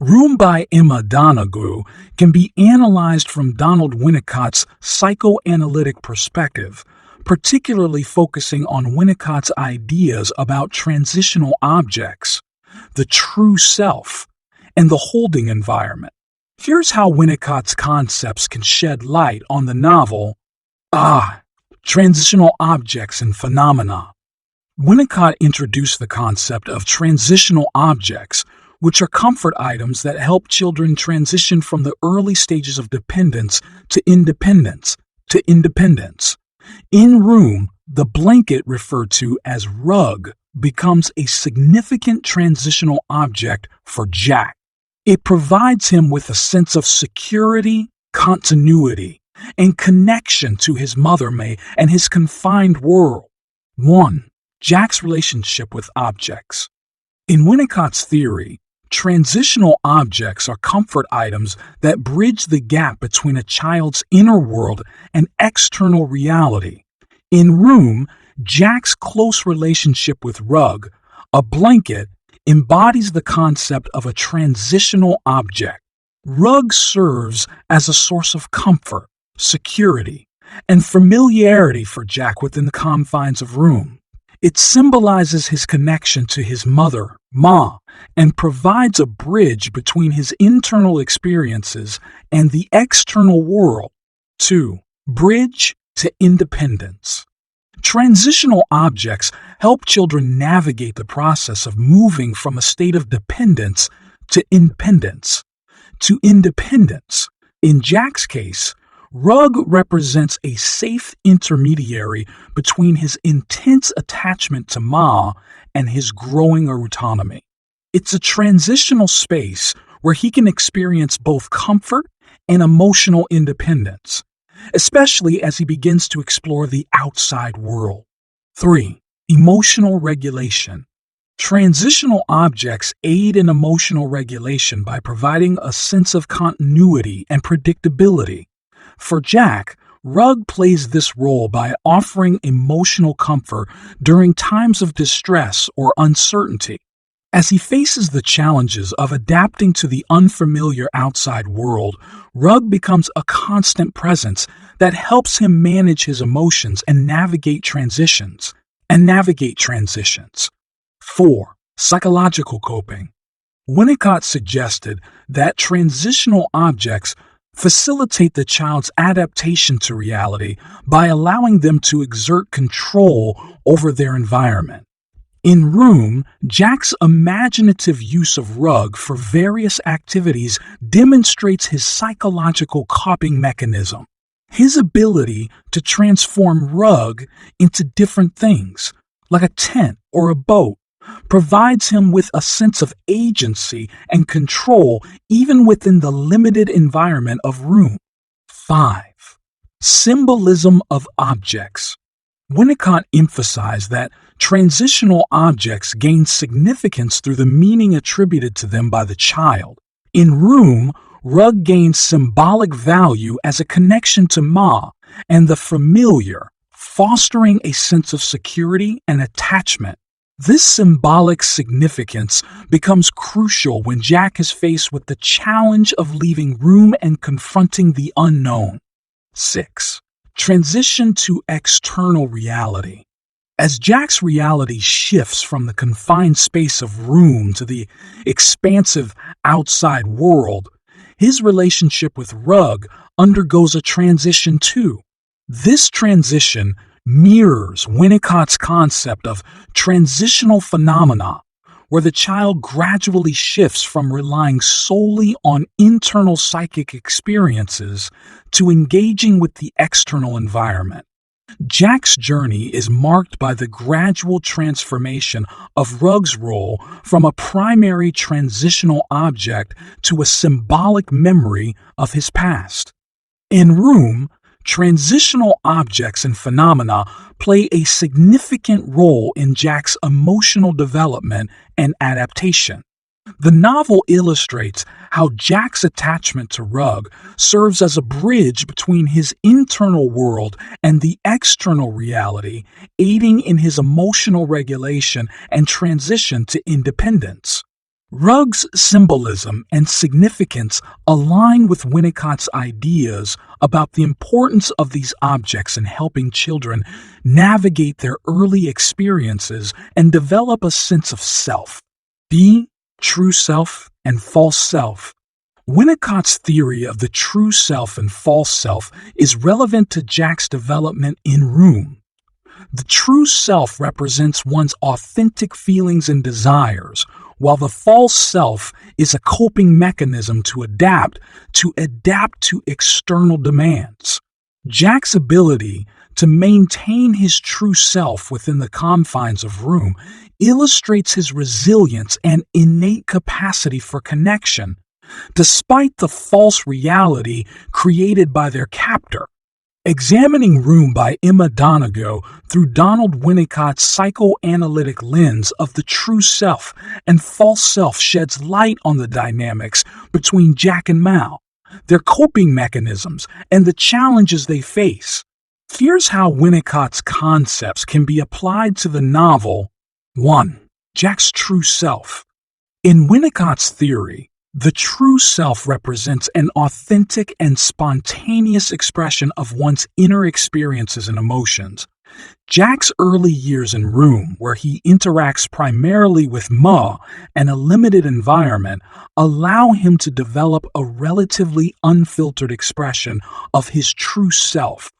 Room by Emma Donoghue can be analyzed from Donald Winnicott's psychoanalytic perspective, particularly focusing on Winnicott's ideas about transitional objects, the true self, and the holding environment. Here's how Winnicott's concepts can shed light on the novel, Transitional Objects and Phenomena. Winnicott introduced the concept of transitional objects, which are comfort items that help children transition from the early stages of dependence to independence. In Room, the blanket referred to as rug becomes a significant transitional object for Jack. It provides him with a sense of security, continuity, and connection to his mother May and his confined world. 1. Jack's relationship with objects. In Winnicott's theory, transitional objects are comfort items that bridge the gap between a child's inner world and external reality. In Room, Jack's close relationship with Rug, a blanket, embodies the concept of a transitional object. Rug serves as a source of comfort, security, and familiarity for Jack within the confines of Room. It symbolizes his connection to his mother, Ma, and provides a bridge between his internal experiences and the external world. 2. Bridge to independence. Transitional objects help children navigate the process of moving from a state of dependence to independence. In Jack's case, Rug represents a safe intermediary between his intense attachment to Ma and his growing autonomy. It's a transitional space where he can experience both comfort and emotional independence, especially as he begins to explore the outside world. 3. Emotional regulation. Transitional objects aid in emotional regulation by providing a sense of continuity and predictability. For Jack, Rug plays this role by offering emotional comfort during times of distress or uncertainty. As he faces the challenges of adapting to the unfamiliar outside world, Rug becomes a constant presence that helps him manage his emotions and navigate transitions. 4. Psychological coping. Winnicott suggested that transitional objects facilitate the child's adaptation to reality by allowing them to exert control over their environment. In Room, Jack's imaginative use of Rug for various activities demonstrates his psychological coping mechanism. His ability to transform Rug into different things, like a tent or a boat, provides him with a sense of agency and control even within the limited environment of Room. 5. Symbolism of objects. Winnicott emphasized that transitional objects gain significance through the meaning attributed to them by the child. In Room, Rug gains symbolic value as a connection to Ma and the familiar, fostering a sense of security and attachment. This symbolic significance becomes crucial when Jack is faced with the challenge of leaving Room and confronting the unknown. 6. Transition to external reality. As Jack's reality shifts from the confined space of Room to the expansive outside world, his relationship with Rug undergoes a transition too. This transition mirrors Winnicott's concept of transitional phenomena, where the child gradually shifts from relying solely on internal psychic experiences to engaging with the external environment. Jack's journey is marked by the gradual transformation of Rug's role from a primary transitional object to a symbolic memory of his past. In Room, transitional objects and phenomena play a significant role in Jack's emotional development and adaptation. The novel illustrates how Jack's attachment to Rug serves as a bridge between his internal world and the external reality, aiding in his emotional regulation and transition to independence. Rugg's symbolism and significance align with Winnicott's ideas about the importance of these objects in helping children navigate their early experiences and develop a sense of self. B. True self and false self. Winnicott's theory of the true self and false self is relevant to Jack's development in Room. The true self represents one's authentic feelings and desires, while the false self is a coping mechanism to adapt to external demands. Jack's ability to maintain his true self within the confines of Room illustrates his resilience and innate capacity for connection, despite the false reality created by their captor. Examining Room by Emma Donoghue through Donald Winnicott's psychoanalytic lens of the true self and false self sheds light on the dynamics between Jack and Mal, their coping mechanisms, and the challenges they face. Here's how Winnicott's concepts can be applied to the novel. 1. Jack's true self. In Winnicott's theory, the true self represents an authentic and spontaneous expression of one's inner experiences and emotions. Jack's early years in Room, where he interacts primarily with Ma and a limited environment, allow him to develop a relatively unfiltered expression of his true self.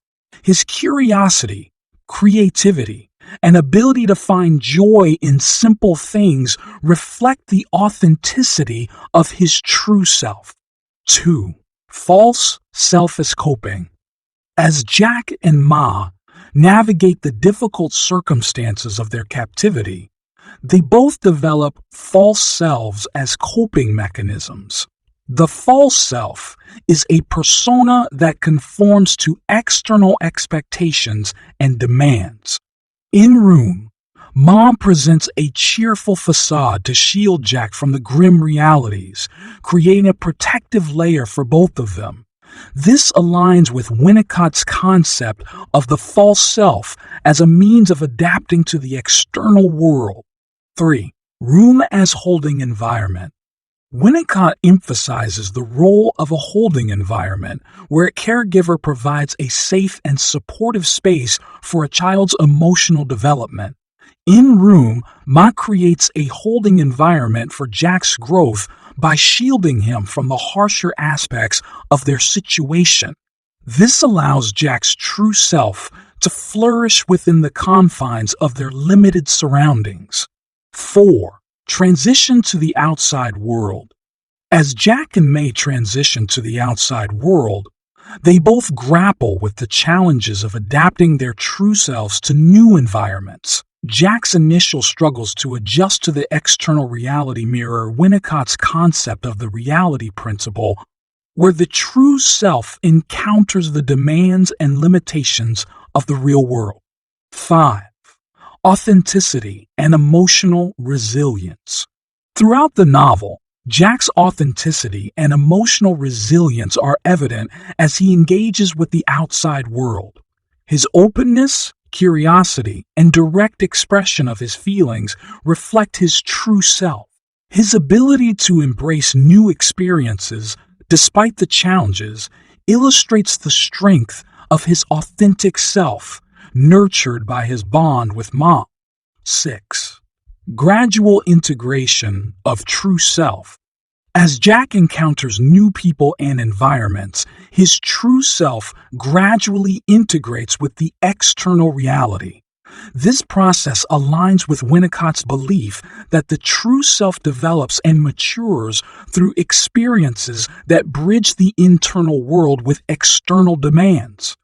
His curiosity, creativity, and ability to find joy in simple things reflect the authenticity of his true self. 2. False self as coping. As Jack and Ma navigate the difficult circumstances of their captivity, they both develop false selves as coping mechanisms. The false self is a persona that conforms to external expectations and demands. In Room, Ma presents a cheerful facade to shield Jack from the grim realities, creating a protective layer for both of them. This aligns with Winnicott's concept of the false self as a means of adapting to the external world. 3. Room as holding environment. Winnicott emphasizes the role of a holding environment where a caregiver provides a safe and supportive space for a child's emotional development. In Room, Ma creates a holding environment for Jack's growth by shielding him from the harsher aspects of their situation. This allows Jack's true self to flourish within the confines of their limited surroundings. 4. Transition to the outside world. As Jack and May transition to the outside world, they both grapple with the challenges of adapting their true selves to new environments. Jack's initial struggles to adjust to the external reality mirror Winnicott's concept of the reality principle, where the true self encounters the demands and limitations of the real world. 5. Authenticity and emotional resilience. Throughout the novel, Jack's authenticity and emotional resilience are evident as he engages with the outside world. His openness, curiosity, and direct expression of his feelings reflect his true self. His ability to embrace new experiences, despite the challenges, illustrates the strength of his authentic self, nurtured by his bond with Ma. 6. Gradual integration of true self. As Jack encounters new people and environments, his true self gradually integrates with the external reality. This process aligns with Winnicott's belief that the true self develops and matures through experiences that bridge the internal world with external demands.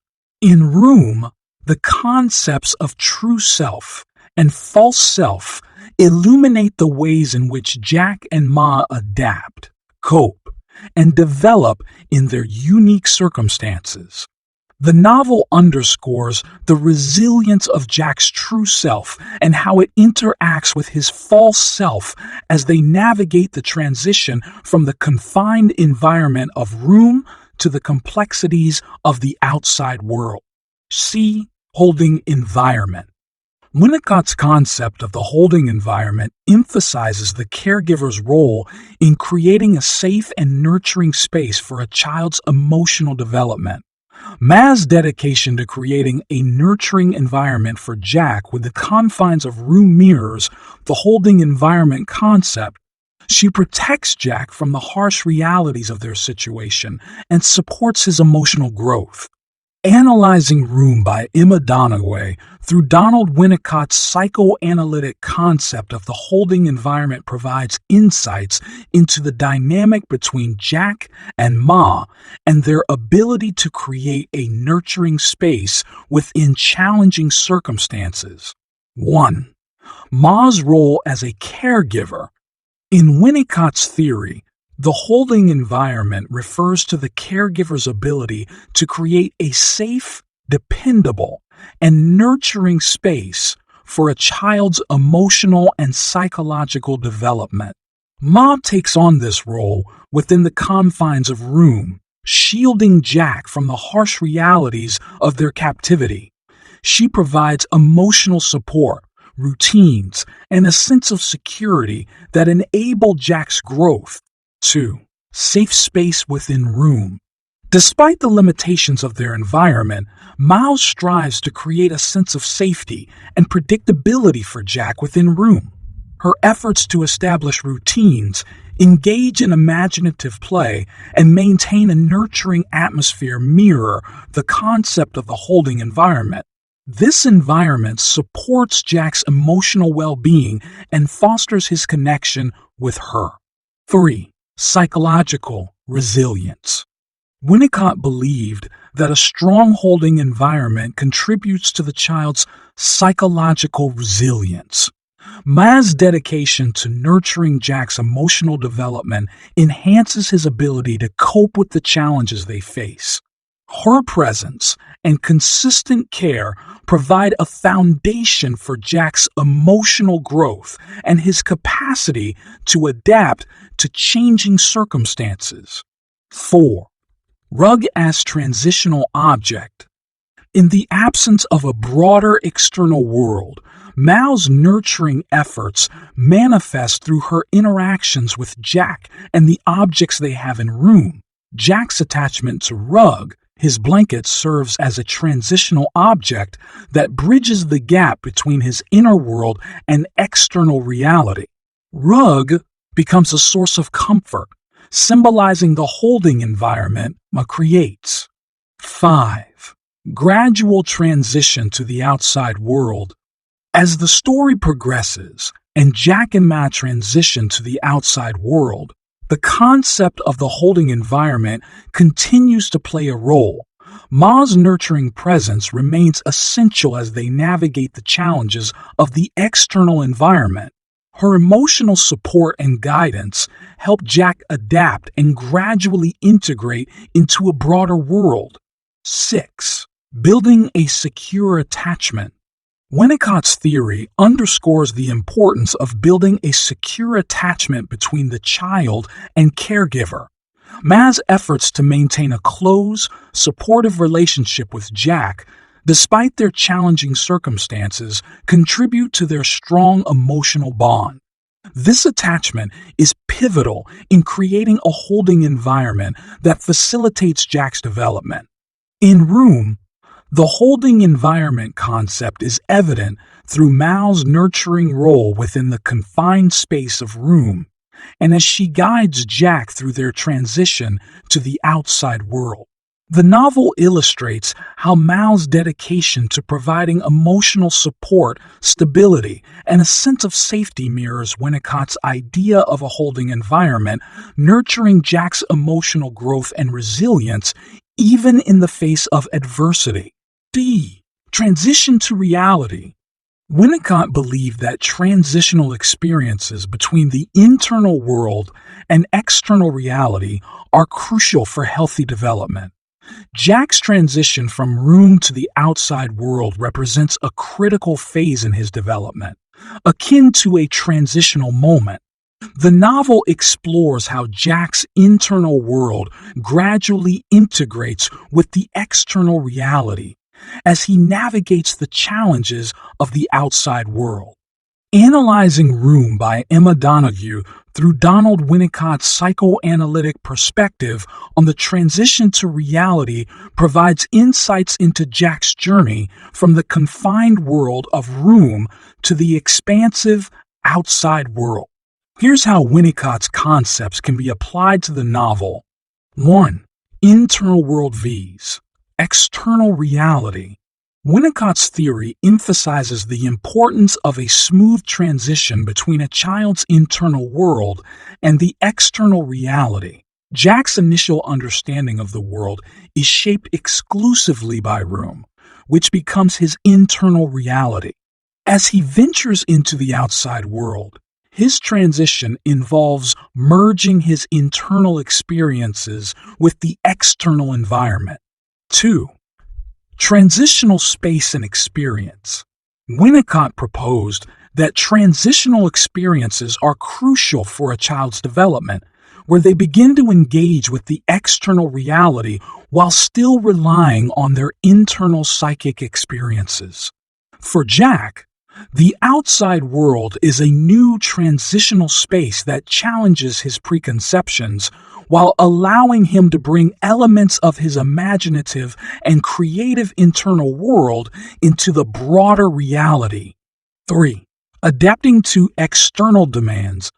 In Room, the concepts of true self and false self illuminate the ways in which Jack and Ma adapt, cope, and develop in their unique circumstances. The novel underscores the resilience of Jack's true self and how it interacts with his false self as they navigate the transition from the confined environment of Room to the complexities of the outside world. C. Holding environment. Winnicott's concept of the holding environment emphasizes the caregiver's role in creating a safe and nurturing space for a child's emotional development. Ma's dedication to creating a nurturing environment for Jack with the confines of room mirrors the holding environment concept. She protects Jack from the harsh realities of their situation and supports his emotional growth. Analyzing Room by Emma Donoghue through Donald Winnicott's psychoanalytic concept of the holding environment provides insights into the dynamic between Jack and Ma and their ability to create a nurturing space within challenging circumstances. 1. Ma's role as a caregiver. In Winnicott's theory, the holding environment refers to the caregiver's ability to create a safe, dependable, and nurturing space for a child's emotional and psychological development. Ma takes on this role within the confines of Room, shielding Jack from the harsh realities of their captivity. She provides emotional support, routines, and a sense of security that enable Jack's growth. 2. Safe space within Room. Despite the limitations of their environment, Ma strives to create a sense of safety and predictability for Jack within Room. Her efforts to establish routines, engage in imaginative play, and maintain a nurturing atmosphere mirror the concept of the holding environment. This environment supports Jack's emotional well-being and fosters his connection with her. 3. Psychological resilience. Winnicott believed that a strong holding environment contributes to the child's psychological resilience. Ma's dedication to nurturing Jack's emotional development enhances his ability to cope with the challenges they face. Her presence and consistent care provide a foundation for Jack's emotional growth and his capacity to adapt to changing circumstances. 4. Rug as transitional object. In the absence of a broader external world, Ma's nurturing efforts manifest through her interactions with Jack and the objects they have in Room. Jack's attachment to Rug, his blanket, serves as a transitional object that bridges the gap between his inner world and external reality. Rug becomes a source of comfort, symbolizing the holding environment Ma creates. 5. Gradual transition to the outside world. As the story progresses and Jack and Ma transition to the outside world, the concept of the holding environment continues to play a role. Ma's nurturing presence remains essential as they navigate the challenges of the external environment. Her emotional support and guidance help Jack adapt and gradually integrate into a broader world. 6. Building a secure attachment. Winnicott's theory underscores the importance of building a secure attachment between the child and caregiver. Ma's efforts to maintain a close, supportive relationship with Jack, despite their challenging circumstances, contribute to their strong emotional bond. This attachment is pivotal in creating a holding environment that facilitates Jack's development. In Room, the holding environment concept is evident through Ma's nurturing role within the confined space of Room, and as she guides Jack through their transition to the outside world. The novel illustrates how Ma's dedication to providing emotional support, stability, and a sense of safety mirrors Winnicott's idea of a holding environment, nurturing Jack's emotional growth and resilience even in the face of adversity. D. Transition to reality. Winnicott believed that transitional experiences between the internal world and external reality are crucial for healthy development. Jack's transition from Room to the outside world represents a critical phase in his development, akin to a transitional moment. The novel explores how Jack's internal world gradually integrates with the external reality, as he navigates the challenges of the outside world. Analyzing Room by Emma Donoghue through Donald Winnicott's psychoanalytic perspective on the transition to reality provides insights into Jack's journey from the confined world of Room to the expansive outside world. Here's how Winnicott's concepts can be applied to the novel. 1. Internal world V's. External reality. Winnicott's theory emphasizes the importance of a smooth transition between a child's internal world and the external reality. Jack's initial understanding of the world is shaped exclusively by Room, which becomes his internal reality. As he ventures into the outside world, his transition involves merging his internal experiences with the external environment. 2. Transitional space and experience. Winnicott proposed that transitional experiences are crucial for a child's development, where they begin to engage with the external reality while still relying on their internal psychic experiences. For Jack, the outside world is a new transitional space that challenges his preconceptions while allowing him to bring elements of his imaginative and creative internal world into the broader reality. 3. Adapting to external demands.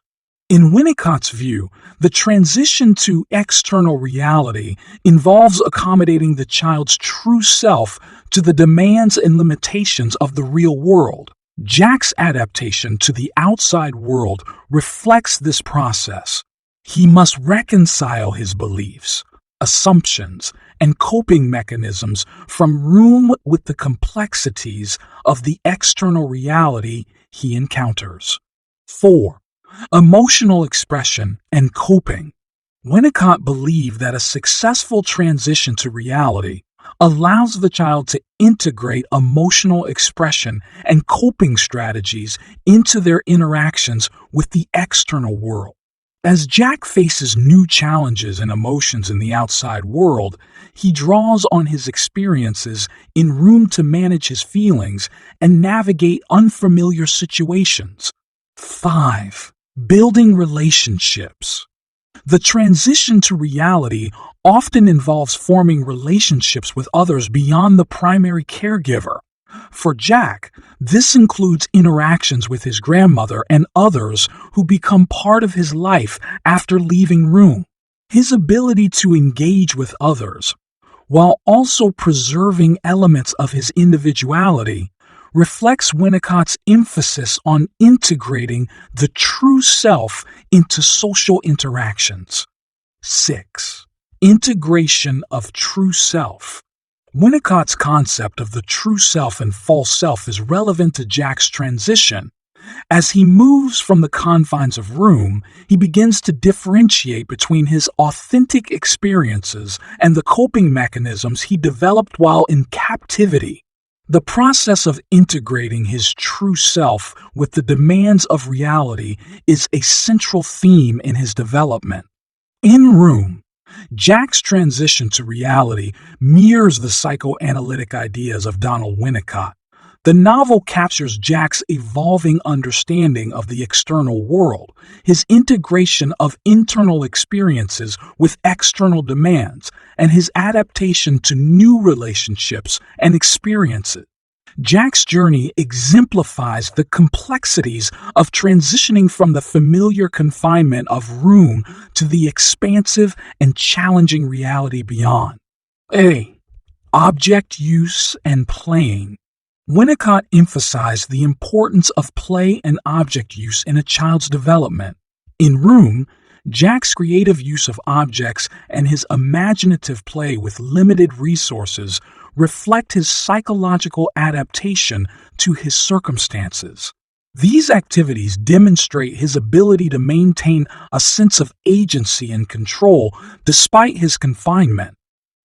In Winnicott's view, the transition to external reality involves accommodating the child's true self to the demands and limitations of the real world. Jack's adaptation to the outside world reflects this process. He must reconcile his beliefs, assumptions, and coping mechanisms from Room with the complexities of the external reality he encounters. 4. Emotional expression and coping. Winnicott believed that a successful transition to reality allows the child to integrate emotional expression and coping strategies into their interactions with the external world. As Jack faces new challenges and emotions in the outside world, he draws on his experiences in Room to manage his feelings and navigate unfamiliar situations. 5. Building relationships. The transition to reality often involves forming relationships with others beyond the primary caregiver. For Jack, this includes interactions with his grandmother and others who become part of his life after leaving Room. His ability to engage with others, while also preserving elements of his individuality, reflects Winnicott's emphasis on integrating the true self into social interactions. 6. Integration of true self. Winnicott's concept of the true self and false self is relevant to Jack's transition. As he moves from the confines of Room, he begins to differentiate between his authentic experiences and the coping mechanisms he developed while in captivity. The process of integrating his true self with the demands of reality is a central theme in his development. In Room, Jack's transition to reality mirrors the psychoanalytic ideas of Donald Winnicott. The novel captures Jack's evolving understanding of the external world, his integration of internal experiences with external demands, and his adaptation to new relationships and experiences. Jack's journey exemplifies the complexities of transitioning from the familiar confinement of Room to the expansive and challenging reality beyond. A. Object use and playing. Winnicott emphasized the importance of play and object use in a child's development. In Room, Jack's creative use of objects and his imaginative play with limited resources reflect his psychological adaptation to his circumstances. These activities demonstrate his ability to maintain a sense of agency and control despite his confinement.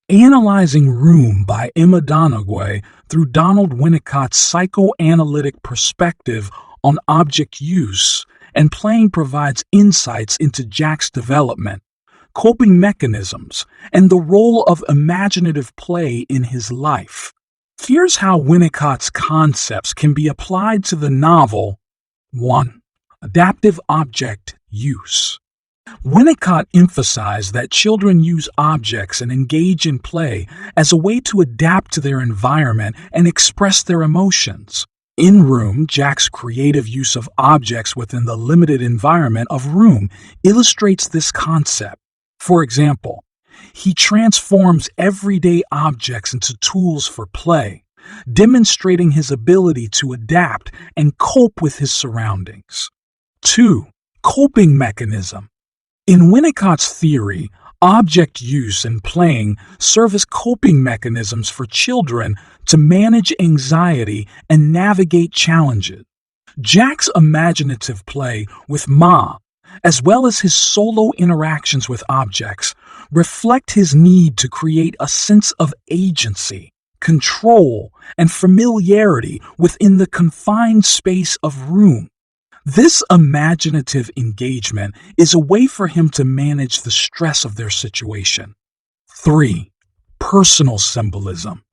Analyzing Room by Emma Donoghue through Donald Winnicott's psychoanalytic perspective on object use and playing provides insights into Jack's development, coping mechanisms, and the role of imaginative play in his life. Here's how Winnicott's concepts can be applied to the novel. 1. Adaptive object use. Winnicott emphasized that children use objects and engage in play as a way to adapt to their environment and express their emotions. In Room, Jack's creative use of objects within the limited environment of Room illustrates this concept. For example, he transforms everyday objects into tools for play, demonstrating his ability to adapt and cope with his surroundings. 2. Coping mechanism. In Winnicott's theory, object use and playing serve as coping mechanisms for children to manage anxiety and navigate challenges. Jack's imaginative play with Ma, as well as his solo interactions with objects, reflect his need to create a sense of agency, control, and familiarity within the confined space of Room. This imaginative engagement is a way for him to manage the stress of their situation. 3. Personal symbolism.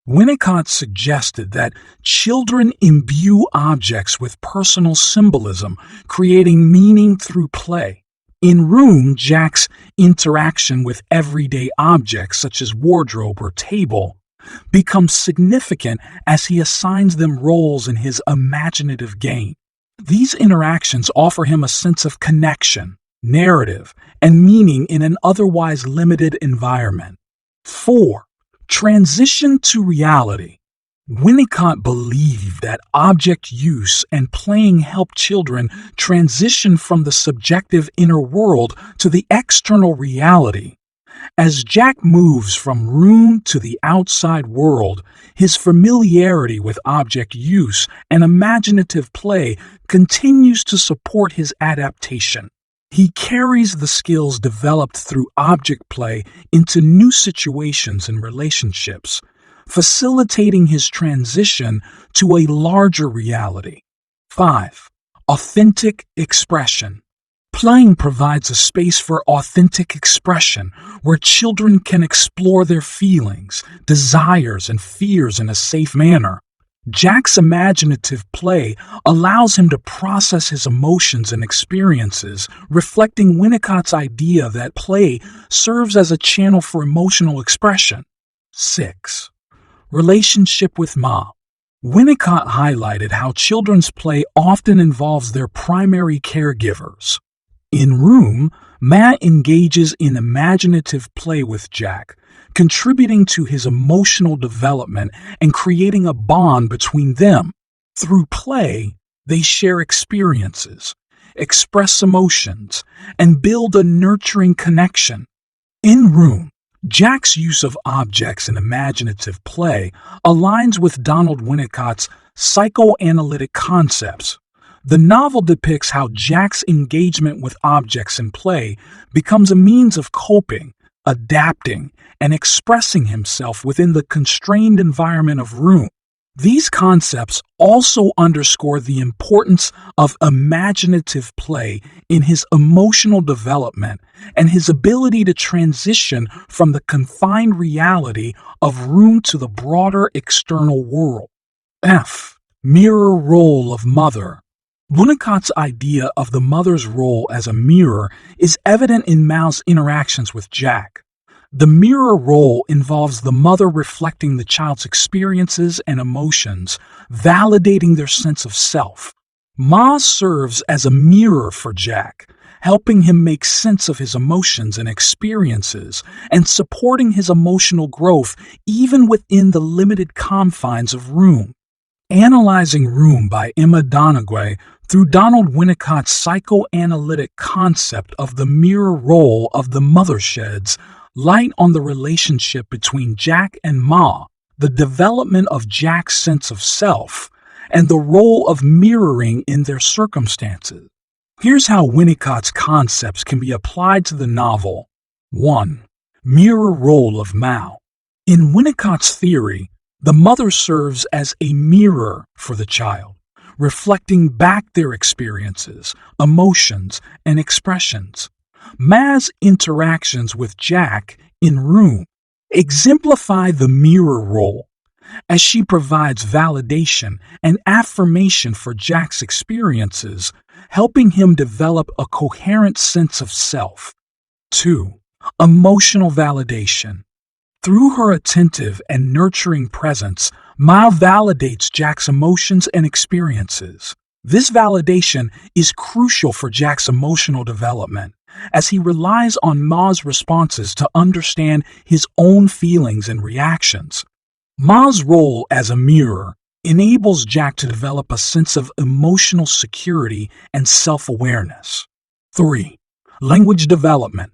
Winnicott suggested that children imbue objects with personal symbolism, creating meaning through play. In Room, Jack's interaction with everyday objects such as wardrobe or table becomes significant as he assigns them roles in his imaginative game. These interactions offer him a sense of connection, narrative, and meaning in an otherwise limited environment. 4. Transition to reality. Winnicott believed that object use and playing help children transition from the subjective inner world to the external reality. As Jack moves from Room to the outside world, his familiarity with object use and imaginative play continues to support his adaptation. He carries the skills developed through object play into new situations and relationships, facilitating his transition to a larger reality. 5. Authentic expression. Playing provides a space for authentic expression where children can explore their feelings, desires, and fears in a safe manner. Jack's imaginative play allows him to process his emotions and experiences, reflecting Winnicott's idea that play serves as a channel for emotional expression. 6. Relationship with Ma. Winnicott highlighted how children's play often involves their primary caregivers. In Room, Ma engages in imaginative play with Jack, contributing to his emotional development and creating a bond between them. Through play, they share experiences, express emotions, and build a nurturing connection. In Room, Jack's use of objects and imaginative play aligns with Donald Winnicott's psychoanalytic concepts. The novel depicts how Jack's engagement with objects in play becomes a means of coping, adapting, and expressing himself within the constrained environment of Room. These concepts also underscore the importance of imaginative play in his emotional development and his ability to transition from the confined reality of Room to the broader external world. F. Mirror role of mother. Winnicott's idea of the mother's role as a mirror is evident in Ma's interactions with Jack. The mirror role involves the mother reflecting the child's experiences and emotions, validating their sense of self. Ma serves as a mirror for Jack, helping him make sense of his emotions and experiences, and supporting his emotional growth even within the limited confines of Room. Analyzing Room by Emma Donoghue through Donald Winnicott's psychoanalytic concept of the mirror role of the mother sheds light on the relationship between Jack and Ma, the development of Jack's sense of self, and the role of mirroring in their circumstances. Here's how Winnicott's concepts can be applied to the novel. 1. Mirror role of Ma. In Winnicott's theory, the mother serves as a mirror for the child, reflecting back their experiences, emotions, and expressions. Ma's interactions with Jack in Room exemplify the mirror role, as she provides validation and affirmation for Jack's experiences, helping him develop a coherent sense of self. 2. Emotional validation. Through her attentive and nurturing presence, Ma validates Jack's emotions and experiences. This validation is crucial for Jack's emotional development, as he relies on Ma's responses to understand his own feelings and reactions. Ma's role as a mirror enables Jack to develop a sense of emotional security and self-awareness. 3. Language development.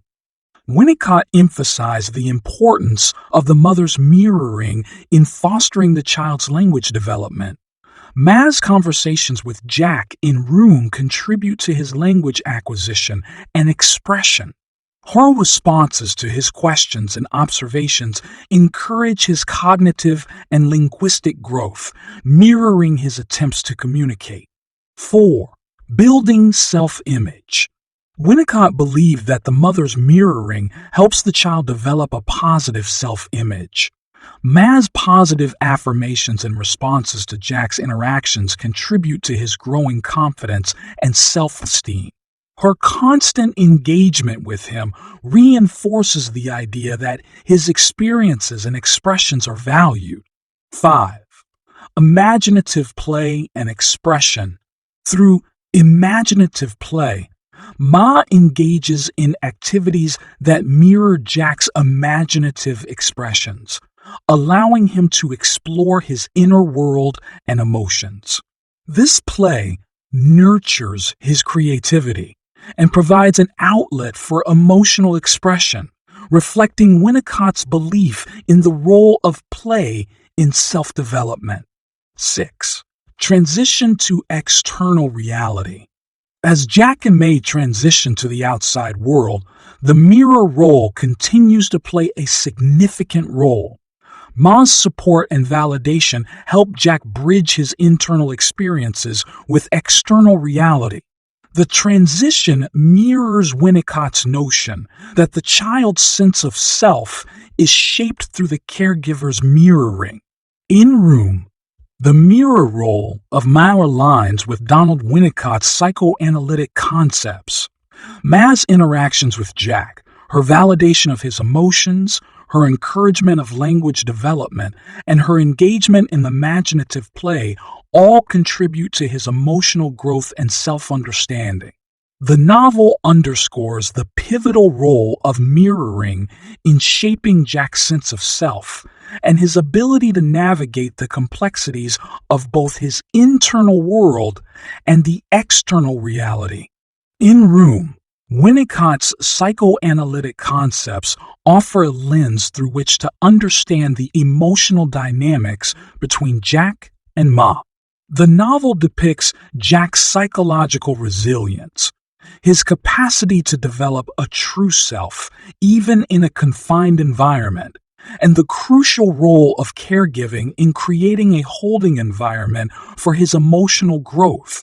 Winnicott emphasized the importance of the mother's mirroring in fostering the child's language development. Ma's conversations with Jack in room contribute to his language acquisition and expression. Her responses to his questions and observations encourage his cognitive and linguistic growth, mirroring his attempts to communicate. 4. Building self-image. Winnicott believed that the mother's mirroring helps the child develop a positive self-image. Ma's positive affirmations and responses to Jack's interactions contribute to his growing confidence and self-esteem. Her constant engagement with him reinforces the idea that his experiences and expressions are valued. 5. Imaginative play and expression. Through imaginative play, Ma engages in activities that mirror Jack's imaginative expressions, allowing him to explore his inner world and emotions. This play nurtures his creativity and provides an outlet for emotional expression, reflecting Winnicott's belief in the role of play in self-development. 6. Transition to external reality. As Jack and May transition to the outside world, the mirror role continues to play a significant role. Ma's support and validation help Jack bridge his internal experiences with external reality. The transition mirrors Winnicott's notion that the child's sense of self is shaped through the caregiver's mirroring. In room, the mirror role of Ma aligns with Donald Winnicott's psychoanalytic concepts. Ma's interactions with Jack, her validation of his emotions, her encouragement of language development, and her engagement in imaginative play all contribute to his emotional growth and self-understanding. The novel underscores the pivotal role of mirroring in shaping Jack's sense of self and his ability to navigate the complexities of both his internal world and the external reality. In Room, Winnicott's psychoanalytic concepts offer a lens through which to understand the emotional dynamics between Jack and Ma. The novel depicts Jack's psychological resilience, his capacity to develop a true self, even in a confined environment, and the crucial role of caregiving in creating a holding environment for his emotional growth.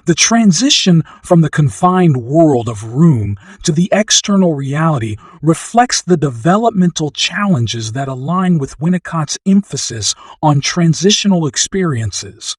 The transition from the confined world of Room to the external reality reflects the developmental challenges that align with Winnicott's emphasis on transitional experiences.